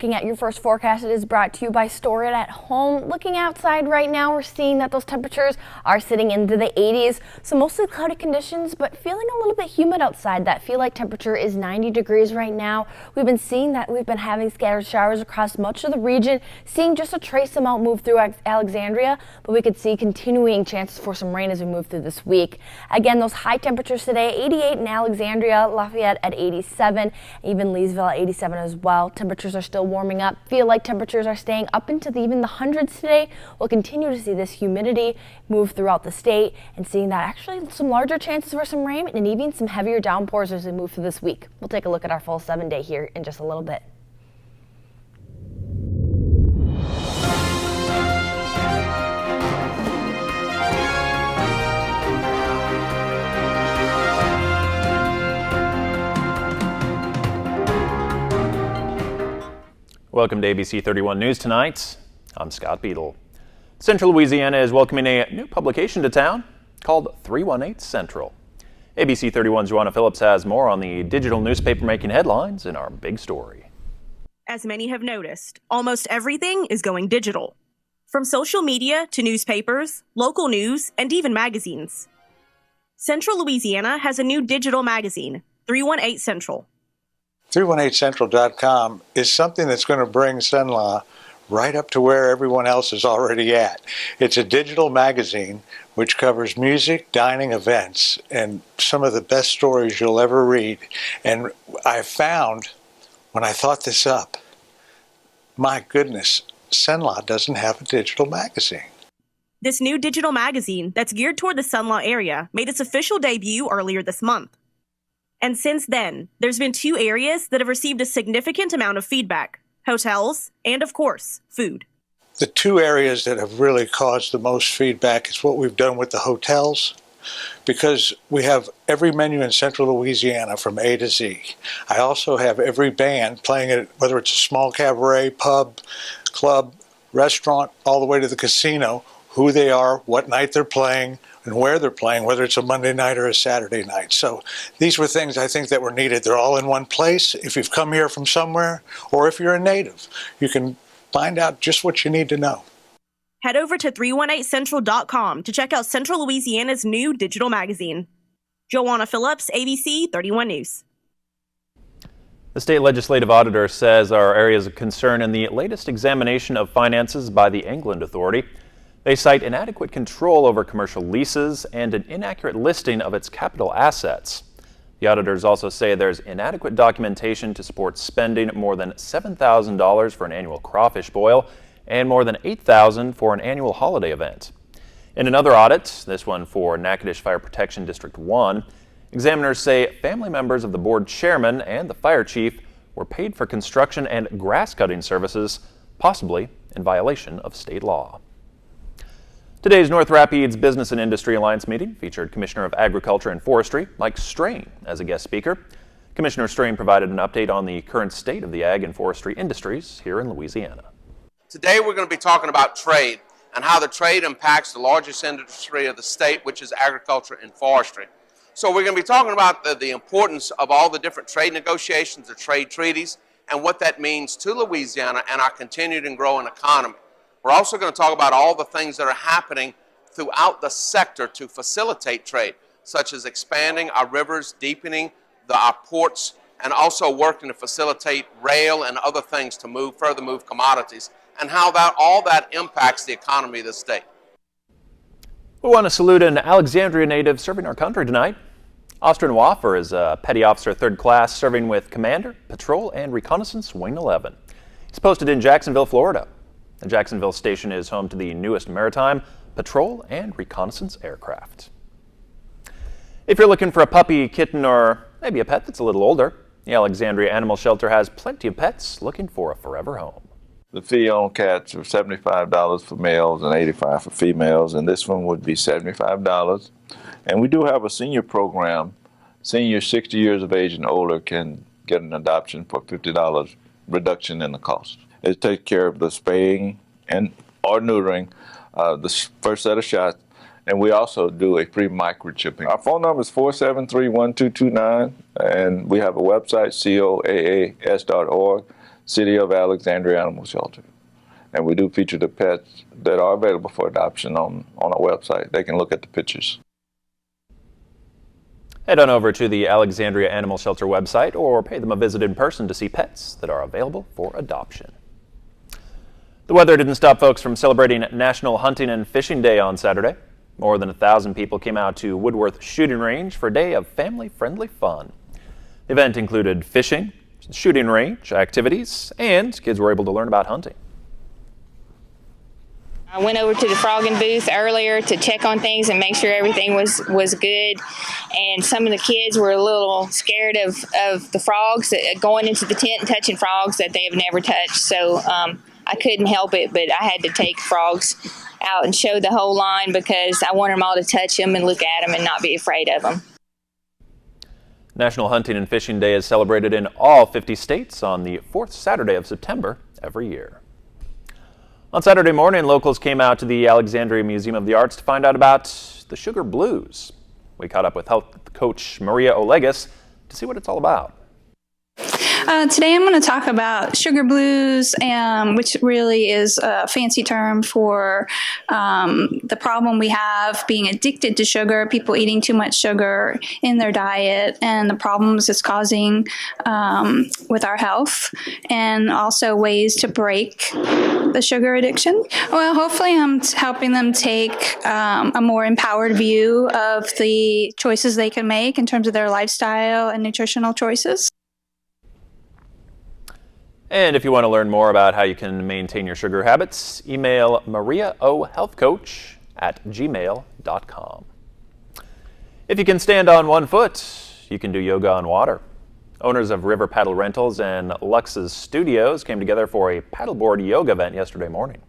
Looking at your first forecast, it is brought to you by Store It at Home. Looking outside right now, we're seeing that those temperatures are sitting into the 80s. So mostly cloudy conditions, but feeling a little bit humid outside. That feel like temperature is 90 degrees right now. We've been seeing that we've been having scattered showers across much of the region, seeing just a trace amount move through Alexandria, but we could see continuing chances for some rain as we move through this week. Again, those high temperatures today, 88 in Alexandria, Lafayette at 87, even Leesville at 87 as well. Temperatures are still warming up. Feel like temperatures are staying up into even the hundreds today. We'll continue to see this humidity move throughout the state and seeing that actually some larger chances for some rain and even some heavier downpours as we move through this week. We'll take a look at our full 7-day here in just a little bit. Welcome to ABC 31 News Tonight. I'm Scott Beadle. Central Louisiana is welcoming a new publication to town called 318 Central. ABC 31's Joanna Phillips has more on the digital newspaper making headlines in our big story. As many have noticed, almost everything is going digital. From social media to newspapers, local news, and even magazines. Central Louisiana has a new digital magazine, 318 Central. 318central.com is something that's going to bring Cenla right up to where everyone else is already at. It's a digital magazine which covers music, dining, events, and some of the best stories you'll ever read. And I found, when I thought this up, my goodness, Cenla doesn't have a digital magazine. This new digital magazine that's geared toward the Cenla area made its official debut earlier this month. And since then, there's been 2 areas that have received a significant amount of feedback: hotels and, of course, food. The 2 areas that have really caused the most feedback is what we've done with the hotels, because we have every menu in Central Louisiana from A to Z. I also have every band playing it, whether it's a small cabaret, pub, club, restaurant, all the way to the casino, who they are, what night they're playing, and where they're playing, whether it's a Monday night or a Saturday night. So these were things I think that were needed. They're all in one place. If you've come here from somewhere, or if you're a native, you can find out just what you need to know. Head over to 318central.com to check out Central Louisiana's new digital magazine. Joanna Phillips, ABC 31 News. The state legislative auditor says our areas of concern in the latest examination of finances by the England Authority. They cite inadequate control over commercial leases and an inaccurate listing of its capital assets. The auditors also say there's inadequate documentation to support spending more than $7,000 for an annual crawfish boil and more than $8,000 for an annual holiday event. In another audit, this one for Natchitoches Fire Protection District 1, examiners say family members of the board chairman and the fire chief were paid for construction and grass cutting services, possibly in violation of state law. Today's North Rapids Business and Industry Alliance meeting featured Commissioner of Agriculture and Forestry, Mike Strain, as a guest speaker. Commissioner Strain provided an update on the current state of the ag and forestry industries here in Louisiana. Today we're going to be talking about trade and how the trade impacts the largest industry of the state, which is agriculture and forestry. So we're going to be talking about the importance of all the different trade negotiations, the trade treaties, and what that means to Louisiana and our continued and growing economy. We're also going to talk about all the things that are happening throughout the sector to facilitate trade, such as expanding our rivers, deepening our ports, and also working to facilitate rail and other things to further move commodities, and how all that impacts the economy of the state. We want to salute an Alexandria native serving our country tonight. Austin Waffer is a Petty Officer 3rd Class serving with Commander, Patrol, and Reconnaissance Wing 11. He's posted in Jacksonville, Florida. The Jacksonville station is home to the newest maritime, patrol, and reconnaissance aircraft. If you're looking for a puppy, kitten, or maybe a pet that's a little older, the Alexandria Animal Shelter has plenty of pets looking for a forever home. The fee-on cats are $75 for males and $85 for females, and this one would be $75. And we do have a senior program. Seniors 60 years of age and older can get an adoption for $50 reduction in the cost. It takes care of the spaying or neutering, the first set of shots, and we also do a free microchipping. Our phone number is 473-1229, and we have a website, coaas.org. City of Alexandria Animal Shelter. And we do feature the pets that are available for adoption on our website. They can look at the pictures. Head on over to the Alexandria Animal Shelter website or pay them a visit in person to see pets that are available for adoption. The weather didn't stop folks from celebrating National Hunting and Fishing Day on Saturday. More than 1,000 people came out to Woodworth Shooting Range for a day of family-friendly fun. The event included fishing, shooting range activities, and kids were able to learn about hunting. I went over to the frogging booth earlier to check on things and make sure everything was good. And some of the kids were a little scared of the frogs, going into the tent and touching frogs that they have never touched. So I couldn't help it, but I had to take frogs out and show the whole line because I wanted them all to touch them and look at them and not be afraid of them. National Hunting and Fishing Day is celebrated in all 50 states on the fourth Saturday of September every year. On Saturday morning, locals came out to the Alexandria Museum of the Arts to find out about the Sugar Blues. We caught up with health coach Maria Olegas to see what it's all about. Today I'm going to talk about sugar blues, which really is a fancy term for the problem we have being addicted to sugar, people eating too much sugar in their diet, and the problems it's causing with our health, and also ways to break the sugar addiction. Well, hopefully I'm helping them take a more empowered view of the choices they can make in terms of their lifestyle and nutritional choices. And if you want to learn more about how you can maintain your sugar habits, email mariaohealthcoach@gmail.com. If you can stand on one foot, you can do yoga on water. Owners of River Paddle Rentals and Lux's Studios came together for a paddleboard yoga event yesterday morning.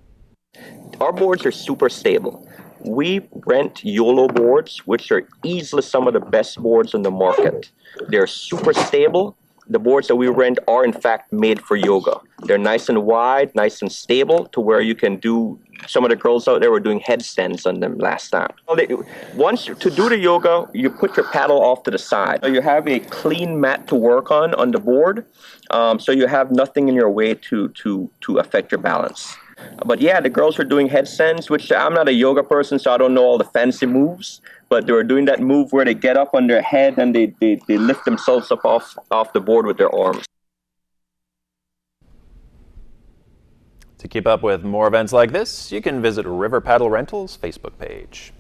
Our boards are super stable. We rent YOLO boards, which are easily some of the best boards on the market. They're super stable. The boards that we rent are in fact made for yoga. They're nice and wide, nice and stable to where you can do, some of the girls out there were doing headstands on them last time. Once to do the yoga, you put your paddle off to the side. So you have a clean mat to work on the board, so you have nothing in your way to affect your balance. But yeah, the girls were doing headstands, which I'm not a yoga person, so I don't know all the fancy moves. But they were doing that move where they get up on their head and they lift themselves up off the board with their arms. To keep up with more events like this, you can visit River Paddle Rentals' Facebook page.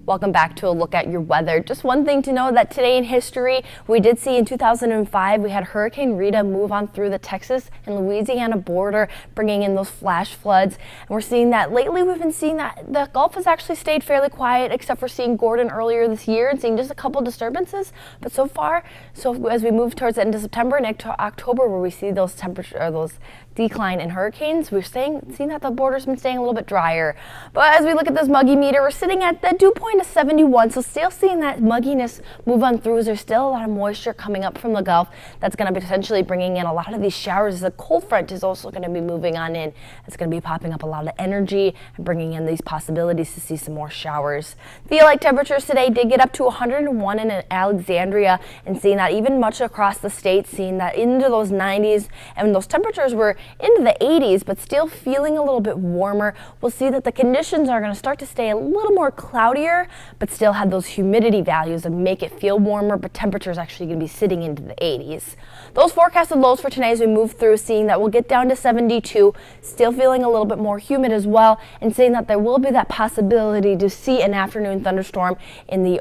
Welcome back to a look at your weather. Just one thing to know that today in history, we did see in 2005, we had Hurricane Rita move on through the Texas and Louisiana border, bringing in those flash floods. And we're seeing that lately, we've been seeing that the Gulf has actually stayed fairly quiet, except for seeing Gordon earlier this year and seeing just a couple disturbances. But so far, as we move towards the end of September and October, where we see those decline in hurricanes, we're seeing that the border's been staying a little bit drier. But as we look at this muggy meter, we're sitting at the dew point of 71, so still seeing that mugginess move on through as there's still a lot of moisture coming up from the Gulf that's going to be potentially bringing in a lot of these showers. The cold front is also going to be moving on in. It's going to be popping up a lot of energy and bringing in these possibilities to see some more showers. Feel like temperatures today did get up to 101 in Alexandria, and seeing that even much across the state, seeing that into those 90s, and those temperatures were into the 80s, but still feeling a little bit warmer. We'll see that the conditions are going to start to stay a little more cloudier, but still have those humidity values and make it feel warmer, but temperatures actually going to be sitting into the 80s. Those forecasted lows for today as we move through, seeing that we'll get down to 72, still feeling a little bit more humid as well, and saying that there will be that possibility to see an afternoon thunderstorm in these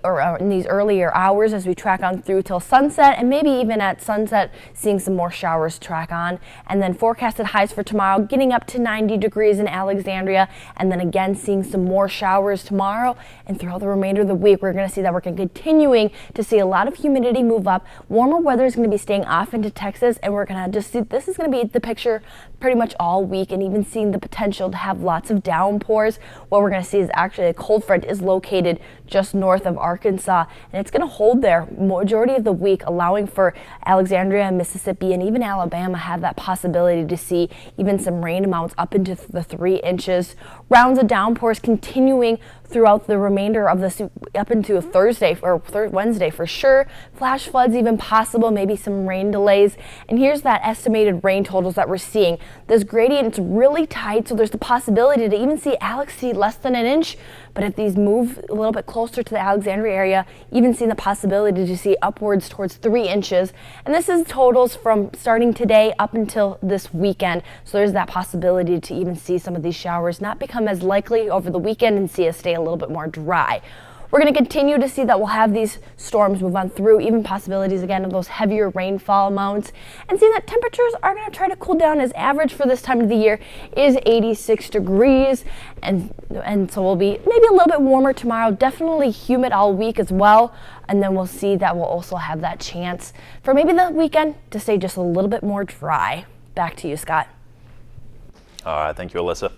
earlier hours as we track on through till sunset, and maybe even at sunset seeing some more showers track on. And then forecasted highs for tomorrow getting up to 90 degrees in Alexandria, and then again seeing some more showers tomorrow, and throughout the remainder of the week we're going to see that we're continuing to see a lot of humidity move up. Warmer weather is going to be staying off into Texas, and we're going to just see this is going to be the picture pretty much all week, and even seeing the potential to have lots of downpours. What we're going to see is actually a cold front is located just north of Arkansas, and it's going to hold there majority of the week, allowing for Alexandria, Mississippi, and even Alabama have that possibility to see even some rain amounts up into the 3 inches. Rounds of downpours continuing throughout the remainder of this up into Thursday or Wednesday for sure. Flash floods even possible, maybe some rain delays. And here's that estimated rain totals that we're seeing. This gradient is really tight, so there's the possibility to even see Alex see less than an inch. But if these move a little bit closer to the Alexandria area, even seeing the possibility to see upwards towards 3 inches. And this is totals from starting today up until this weekend. So there's that possibility to even see some of these showers not become as likely over the weekend and see us stay a little bit more dry. We're going to continue to see that we'll have these storms move on through, even possibilities again of those heavier rainfall amounts, and see that temperatures are going to try to cool down as average for this time of the year is 86 degrees. And so we'll be maybe a little bit warmer tomorrow, definitely humid all week as well. And then we'll see that we'll also have that chance for maybe the weekend to stay just a little bit more dry. Back to you, Scott. All right, thank you, Alyssa.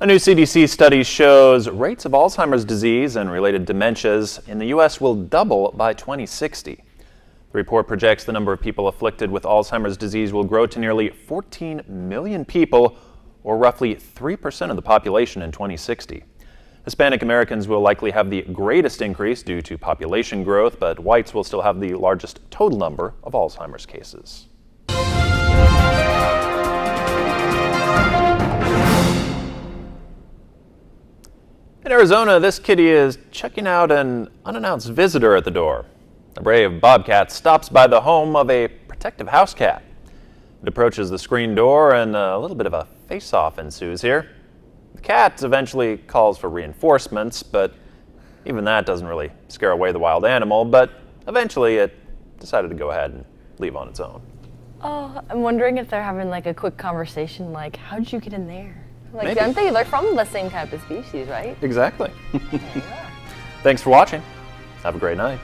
A new CDC study shows rates of Alzheimer's disease and related dementias in the U.S. will double by 2060. The report projects the number of people afflicted with Alzheimer's disease will grow to nearly 14 million people, or roughly 3% of the population in 2060. Hispanic Americans will likely have the greatest increase due to population growth, but whites will still have the largest total number of Alzheimer's cases. In Arizona, this kitty is checking out an unannounced visitor at the door. A brave bobcat stops by the home of a protective house cat. It approaches the screen door and a little bit of a face-off ensues here. The cat eventually calls for reinforcements, but even that doesn't really scare away the wild animal, but eventually it decided to go ahead and leave on its own. Oh, I'm wondering if they're having like a quick conversation like, how did you get in there? Like, Maybe. aren't they? They're from the same type of species, right? Exactly. Thanks for watching. Have a great night.